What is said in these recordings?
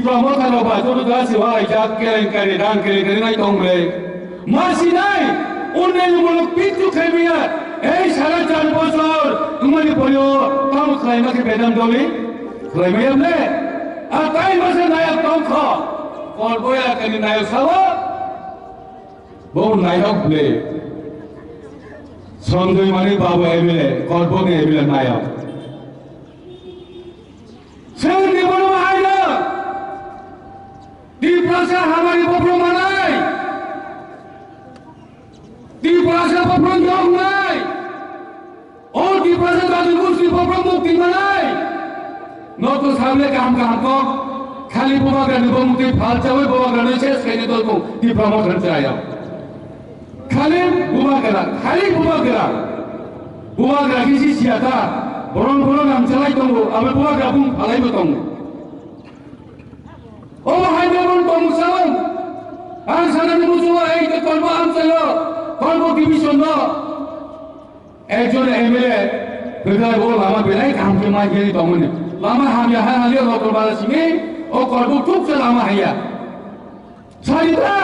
promote kalau baca tu dah siapa ijak keren naik tonggle. Masih naik. Unnen muluk pintu kemia. Salah jalan bosor. Kemana boleh? Kamu kelima ke bedam doli? Kelima ya le. Atai masa naik tongkha. Kalau boleh akan naik sawa. Bau naik le. Sondoi mani bawa emile. Kalau boleh emile naik. Saya ni boleh ada. Di plaza हमारी बपरों मनाई, di plaza बपरों जोग मनाई, और di plaza दादी कुछ बपरों मुक्ति मनाई, नौ तो सामने काम को खाली बुआ करने को मुक्ति फाल चाहे बुआ करने से कहने तो को di promotion चाहिए, खाली बुआ करा किसी सियाता, बोलों हम चलाई तो अब बुआ करा बुम फलाई बताऊँ Oh, hai dorong tongsawan. Sana ni musuh itu kolbo amselo, kolbo division lo. Ekjon MLA, betul bol lama belai kam cuma jadi tongone. Lama hamil lo kolbo sini, oh kolbo cukup selama haya. Cerita,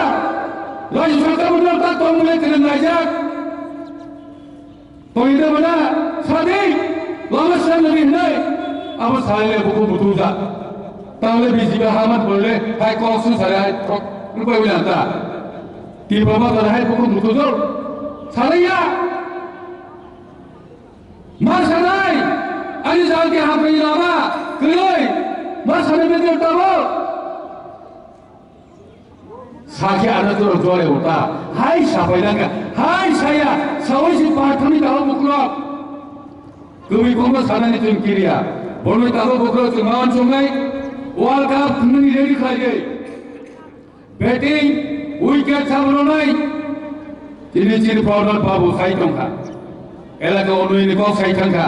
lagi cerita betul tak tongole kena najak. Tongida mana? Sadik, lama saya lebih naik. Apa saya buku betul tak? তাহলে BGB হামাত বললে high কলসু সারে high ঠক রূপাই বিলান্তা কি বাবা করে high কোন মুতুজল সারাইয়া মা সারাই আনি জালকে হামে লামা কই মা সারে বেদে তাবো সাকে আনা তো জোরে ওটা হাই সাপাইলাঙ্গা হাই সায়া সাওইসি পাঠনি দাও মুকলো কবি কোন সানানি তুমি কিরিয়া বলবে তাবো বকলো তুমি মান সঙ্গাই World Cup তুমি রেডি খাইয়ে ব্যাটিং উইকেট সামলো নাই তিনি চির পাউডার পাবো সাই টঙ্কা এলাকা অনুইন কো সাই টঙ্কা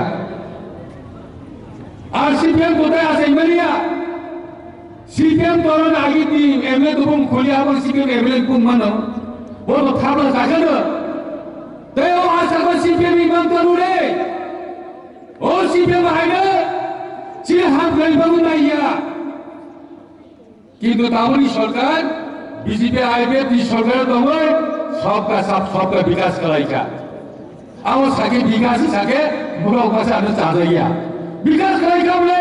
আর সিপিএম কোথায় আছে ইমানিয়া সিপিএম তরণ আগে দি এমএলএ দুবম খলি আবার সিপিএম এমএলএ কুম মানো বলো থাবলা জাগে না তাই ও আশা কর সিপিএম ইমান করুরে ও সিপিএম হাইনা চির হাত গলিবাবু নাইয়া কিন্তু তামনি সরকার বিজেপি আইবে দি সরকারের দময় সবকা বিকাশ করাইকা আমার সাকে বিকাশই সাকে মুরা উপাসে আনো চাঁদাইয়া বিকাশ করাইকা বলে